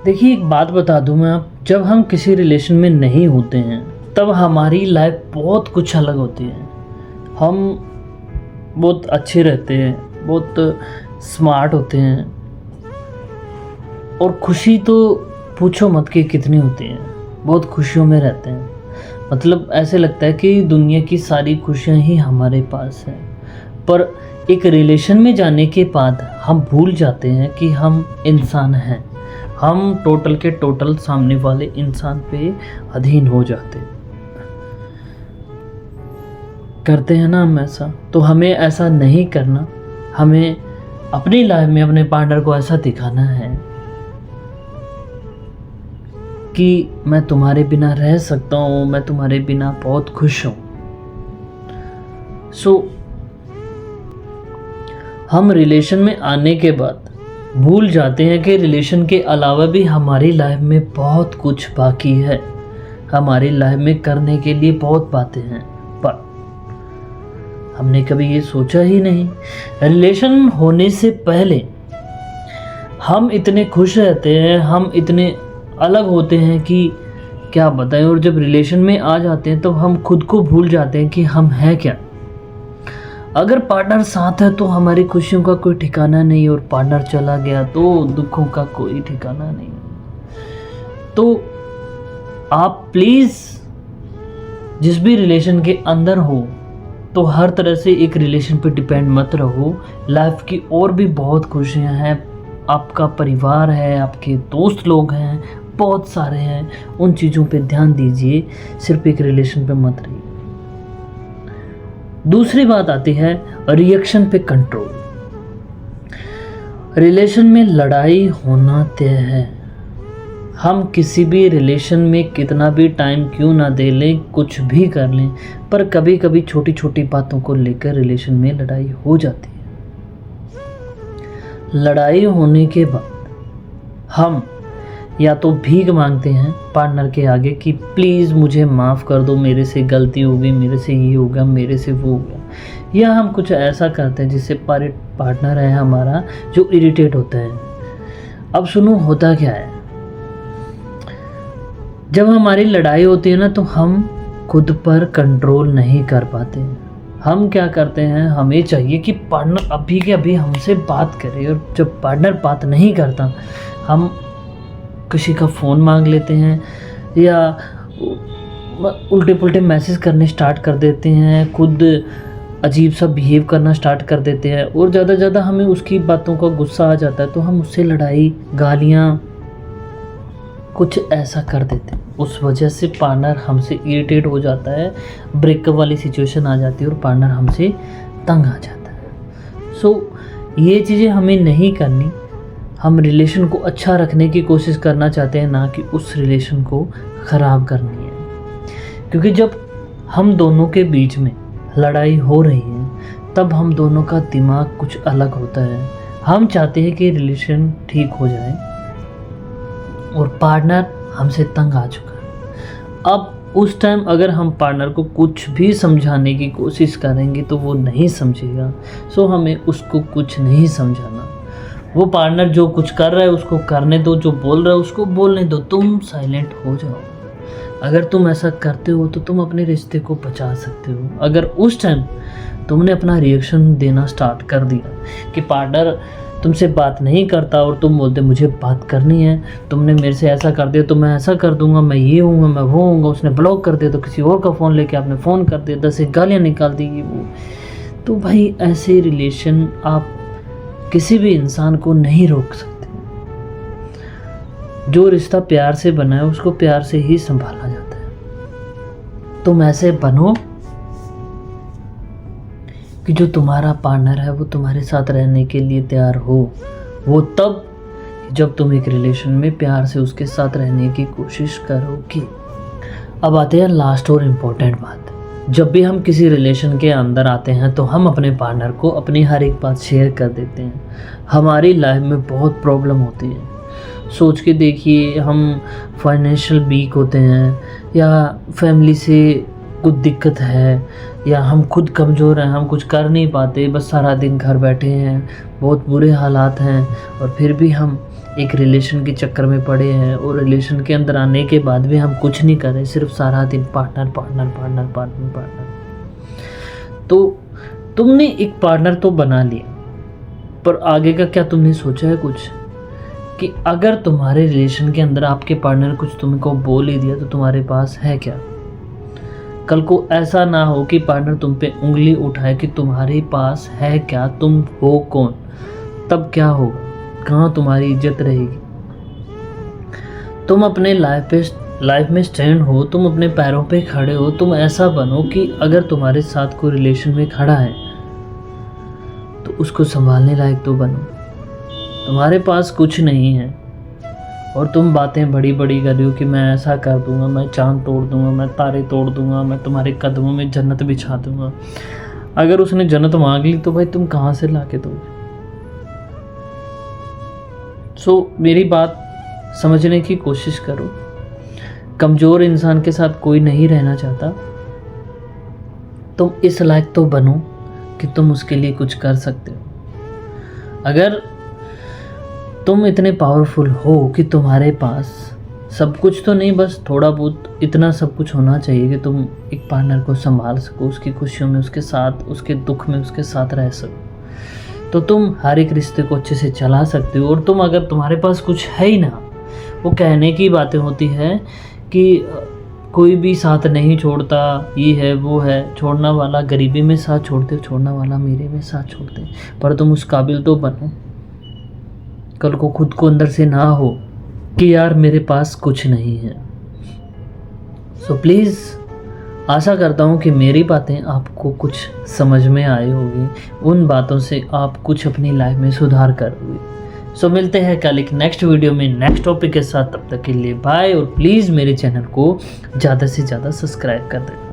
देखिए, एक बात बता दूँ मैं, आप जब हम किसी रिलेशन में नहीं होते हैं तब हमारी लाइफ बहुत कुछ अलग होती है। हम बहुत अच्छे रहते हैं, बहुत स्मार्ट होते हैं, और खुशी तो पूछो मत कि कितनी होती है। बहुत खुशियों में रहते हैं, मतलब ऐसे लगता है कि दुनिया की सारी खुशियाँ ही हमारे पास हैं। पर एक रिलेशन में जाने के बाद हम भूल जाते हैं कि हम इंसान हैं। हम टोटल के टोटल सामने वाले इंसान पे अधीन हो जाते हैं। करते हैं ना हम ऐसा, तो हमें ऐसा नहीं करना। हमें अपनी लाइफ में अपने पार्टनर को ऐसा दिखाना है कि मैं तुम्हारे बिना रह सकता हूँ, मैं तुम्हारे बिना बहुत खुश हूँ। सो हम रिलेशन में आने के बाद भूल जाते हैं कि रिलेशन के अलावा भी हमारी लाइफ में बहुत कुछ बाकी है। हमारी लाइफ में करने के लिए बहुत बातें हैं, पर हमने कभी ये सोचा ही नहीं। रिलेशन होने से पहले हम इतने खुश रहते हैं, हम इतने अलग होते हैं कि क्या बताएं। और जब रिलेशन में आ जाते हैं तो हम खुद को भूल जाते हैं कि हम हैं क्या। अगर पार्टनर साथ है तो हमारी खुशियों का कोई ठिकाना नहीं, और पार्टनर चला गया तो दुखों का कोई ठिकाना नहीं। तो आप प्लीज़ जिस भी रिलेशन के अंदर हो तो हर तरह से एक रिलेशन पे डिपेंड मत रहो। लाइफ की और भी बहुत खुशियां हैं, आपका परिवार है, आपके दोस्त लोग हैं, बहुत सारे हैं। उन चीज़ों पे ध्यान दीजिए, सिर्फ एक रिलेशन पे मत रहिए। दूसरी बात आती है रिएक्शन पे कंट्रोल। रिलेशन में लड़ाई होना तय है। हम किसी भी रिलेशन में कितना भी टाइम क्यों ना दे लें, कुछ भी कर लें, पर कभी कभी छोटी छोटी बातों को लेकर रिलेशन में लड़ाई हो जाती है। लड़ाई होने के बाद हम या तो भीख मांगते हैं पार्टनर के आगे कि प्लीज़ मुझे माफ़ कर दो, मेरे से गलती हो गई, मेरे से ये हो गया, मेरे से वो हो गया। या हम कुछ ऐसा करते हैं जिससे पार्टनर है हमारा जो इरिटेट होता है। अब सुनो, होता क्या है, जब हमारी लड़ाई होती है ना तो हम खुद पर कंट्रोल नहीं कर पाते। हम क्या करते हैं, हमें चाहिए कि पार्टनर अभी के अभी हमसे बात करे, और जब पार्टनर बात नहीं करता हम किसी का फ़ोन मांग लेते हैं या उल्टे पुल्टे मैसेज करने स्टार्ट कर देते हैं, खुद अजीब सा बिहेव करना स्टार्ट कर देते हैं, और ज़्यादा ज़्यादा हमें उसकी बातों का गुस्सा आ जाता है तो हम उससे लड़ाई, गालियाँ, कुछ ऐसा कर देते हैं। उस वजह से पार्टनर हमसे इरिटेट हो जाता है, ब्रेकअप वाली सिचुएशन आ जाती है और पार्टनर हमसे तंग आ जाता है। सो ये चीज़ें हमें नहीं करनी। हम रिलेशन को अच्छा रखने की कोशिश करना चाहते हैं, ना कि उस रिलेशन को ख़राब करनी है। क्योंकि जब हम दोनों के बीच में लड़ाई हो रही है तब हम दोनों का दिमाग कुछ अलग होता है। हम चाहते हैं कि रिलेशन ठीक हो जाए, और पार्टनर हमसे तंग आ चुका है। अब उस टाइम अगर हम पार्टनर को कुछ भी समझाने की कोशिश करेंगे तो वो नहीं समझेगा। सो हमें उसको कुछ नहीं समझाना। वो पार्टनर जो कुछ कर रहा है उसको करने दो, जो बोल रहा है उसको बोलने दो, तुम साइलेंट हो जाओ। अगर तुम ऐसा करते हो तो तुम अपने रिश्ते को बचा सकते हो। अगर उस टाइम तुमने अपना रिएक्शन देना स्टार्ट कर दिया कि पार्टनर तुमसे बात नहीं करता और तुम बोलते मुझे बात करनी है, तुमने मेरे से ऐसा कर दिया तो मैं ऐसा कर दूंगा, मैं ये हूँगा, मैं वो हूँगा, उसने ब्लॉक कर दिया तो किसी और का फ़ोन लेके आपने फ़ोन कर दिया, 10 एक गालियाँ निकाल दी वो, तो भाई ऐसे रिलेशन आप किसी भी इंसान को नहीं रोक सकते। जो रिश्ता प्यार से बना है उसको प्यार से ही संभाला जाता है। तुम ऐसे बनो कि जो तुम्हारा पार्टनर है वो तुम्हारे साथ रहने के लिए तैयार हो। वो तब जब तुम एक रिलेशन में प्यार से उसके साथ रहने की कोशिश करोगे। अब आते हैं लास्ट और इम्पोर्टेंट बात। जब भी हम किसी रिलेशन के अंदर आते हैं तो हम अपने पार्टनर को अपनी हर एक बात शेयर कर देते हैं। हमारी लाइफ में बहुत प्रॉब्लम होती है, सोच के देखिए, हम फाइनेंशियल वीक होते हैं या फैमिली से कुछ दिक्कत है या हम खुद कमज़ोर हैं, हम कुछ कर नहीं पाते, बस सारा दिन घर बैठे हैं, बहुत बुरे हालात हैं, और फिर भी हम एक रिलेशन के चक्कर में पड़े हैं, और रिलेशन के अंदर आने के बाद भी हम कुछ नहीं कर रहे, सिर्फ सारा दिन partner partner partner partner partner. तो तुमने एक पार्टनर तो बना लिया, पर आगे का क्या तुमने सोचा है कुछ, कि अगर तुम्हारे रिलेशन के अंदर आपके पार्टनर कुछ तुमको बोल ही दिया तो तुम्हारे पास है क्या? कल को ऐसा ना हो कि पार्टनर तुम पे उंगली उठाए कि तुम्हारे पास है क्या, तुम हो कौन, तब क्या होगा? कहाँ तुम्हारी इज्जत रहेगी? तुम अपने लाइफ में स्टैंड हो, तुम अपने पैरों पे खड़े हो, तुम ऐसा बनो कि अगर तुम्हारे साथ कोई रिलेशन में खड़ा है तो उसको संभालने लायक तो बनो। तुम्हारे पास कुछ नहीं है और तुम बातें बड़ी बड़ी कर रही हो कि मैं ऐसा कर दूंगा, मैं चांद तोड़ दूंगा, मैं तारे तोड़ दूंगा, मैं तुम्हारे कदमों में जन्नत बिछा दूंगा। अगर उसने जन्नत मांग ली तो भाई तुम कहाँ से ला के दोगे? मेरी बात समझने की कोशिश करो। कमज़ोर इंसान के साथ कोई नहीं रहना चाहता। तुम इस लायक तो बनो कि तुम उसके लिए कुछ कर सकते हो। अगर तुम इतने पावरफुल हो कि तुम्हारे पास सब कुछ तो नहीं, बस थोड़ा बहुत इतना सब कुछ होना चाहिए कि तुम एक पार्टनर को संभाल सको, उसकी खुशियों में उसके साथ, उसके दुख में उसके साथ रह सको, तो तुम हर एक रिश्ते को अच्छे से चला सकते हो। और तुम अगर तुम्हारे पास कुछ है ही ना, वो कहने की बातें होती है कि कोई भी साथ नहीं छोड़ता, ये है वो है, छोड़ना वाला गरीबी में साथ छोड़ते, छोड़ना वाला मेरे में साथ छोड़ते, पर तुम उस काबिल तो बनो कल को खुद को अंदर से ना हो कि यार मेरे पास कुछ नहीं है। प्लीज़ आशा करता हूँ कि मेरी बातें आपको कुछ समझ में आई होगी, उन बातों से आप कुछ अपनी लाइफ में सुधार करोगे। मिलते हैं कल एक नेक्स्ट वीडियो में नेक्स्ट टॉपिक के साथ। तब तक के लिए बाय, और प्लीज़ मेरे चैनल को ज़्यादा से ज़्यादा सब्सक्राइब कर दें।